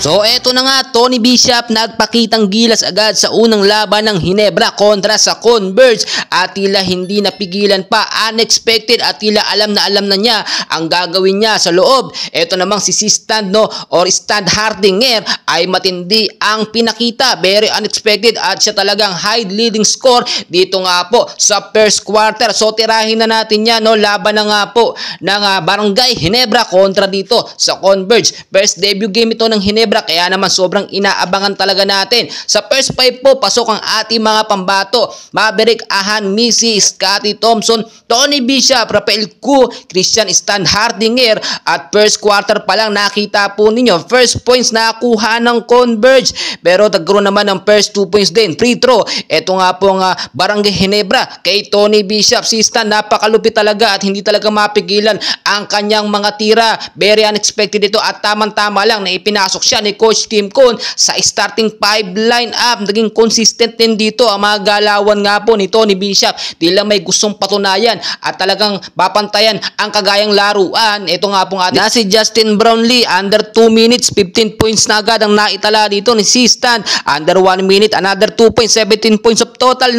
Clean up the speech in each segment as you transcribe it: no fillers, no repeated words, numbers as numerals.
So eto na nga, Tony Bishop nagpakitang gilas agad sa unang laban ng Ginebra kontra sa Converge at tila hindi napigilan pa, unexpected at tila alam na niya ang gagawin niya sa loob. Eto namang si Stan or Stan Hardinger ay matindi ang pinakita, very unexpected at siya talagang high leading score dito nga po sa first quarter. So tirahin na natin yan, laban na nga po ng Barangay Ginebra kontra dito sa Converge. First debut game ito ng Ginebra, kaya naman sobrang inaabangan talaga natin. Sa first 5 po, pasok ang ating mga pambato: Maverick Ahan, Missy, Scotty Thompson, Tony Bishop, Rafael Ku, Christian Stan Hardinger. At first quarter pa lang nakita po ninyo, first points na kuha ng Converge, pero nagkaroon naman ng first 2 points din, free throw. Ito nga po ang Barangay Ginebra kay Tony Bishop. Si Stan napakalupit talaga at hindi talaga mapigilan ang kanyang mga tira. Very unexpected ito at tamang-tama lang na ipinasok siya ni Coach Tim Cone sa starting 5 lineup. Naging consistent din dito ang mga galawan nga po ni Tony Bishop. Di lang may gustong patunayan at talagang bapantayan ang kagayang laruan. Ito nga pong ating si Justin Brownlee, under 2 minutes 15 points na agad ang naitala dito ni si Stan. Under 1 minute another 2 points, 17 points of total,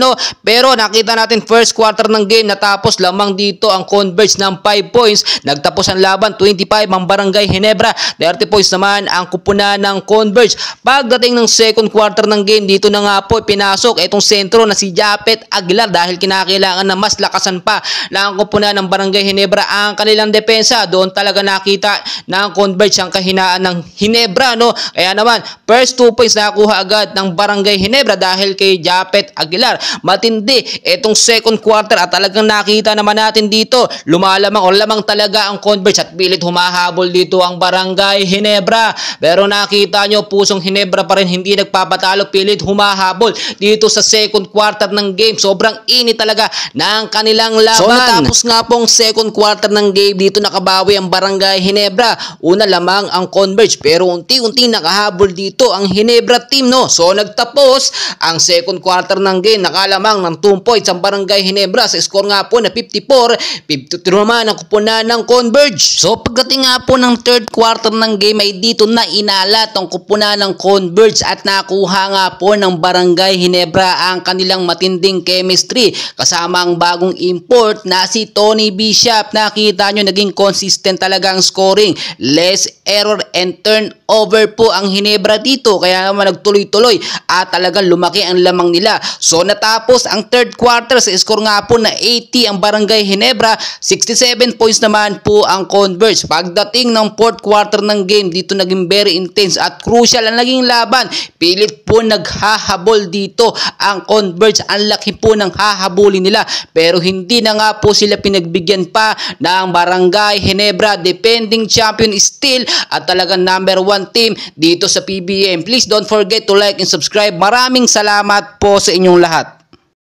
pero nakita natin first quarter ng game natapos lamang dito ang Converge ng 5 points. Nagtapos ang laban 25 ang Barangay Ginebra, 30 points naman ang kupunan ng Converge. Pagdating ng second quarter ng game, dito na nga po pinasok itong sentro na si Japet Aguilar dahil kinakailangan na mas lakasan pa ng kupunan ng Barangay Ginebra ang kanilang depensa. Doon talaga nakita ng Converge ang kahinaan ng Ginebra, Kaya naman first 2 points nakuha agad ng Barangay Ginebra dahil kay Japet Aguilar. Matindi itong second quarter at talagang nakita naman natin dito lumalamang o lamang talaga ang Converge at pilit humahabol dito ang Barangay Ginebra. Pero nakita nyo, pusong Ginebra pa rin hindi nagpapatalo, pilit humahabol dito sa second quarter ng game. Sobrang init talaga ng kanilang laban. So natapos nga pong second quarter ng game, dito nakabawi ang Barangay Ginebra. Una lamang ang Converge pero unti-unti nakahabol dito ang Ginebra team, So nagtapos ang second quarter ng game, nakalamang ng 2 points ang Barangay Ginebra sa score nga po na 54-52 naman ang kupunan ng Converge. So pagdating nga po ng third quarter ng game ay dito na inalat ang kupunan ng Converge at nakuha nga po ng Barangay Ginebra ang kanilang matinding chemistry kasama ang bagong import na si Tony Bishop. Nakita nyo, naging consistent talaga ang scoring, less error and turnover po ang Ginebra dito, kaya naman nagtuloy-tuloy at talagang lumaki ang lamang nila. So natapos ang third quarter sa score nga po na 80 ang Barangay Ginebra, 67 points naman po ang Converge. Pagdating ng fourth quarter ng game, dito naging very intense at crucial ang naging laban. Pilit po naghahabol dito ang Converge, ang laki po ng hahabulin nila pero hindi na nga po sila pinagbigyan pa ng Barangay Ginebra, defending champion still at talagang number 1 team dito sa PBM. Please don't forget to like and subscribe. Maraming salamat po sa inyong lahat.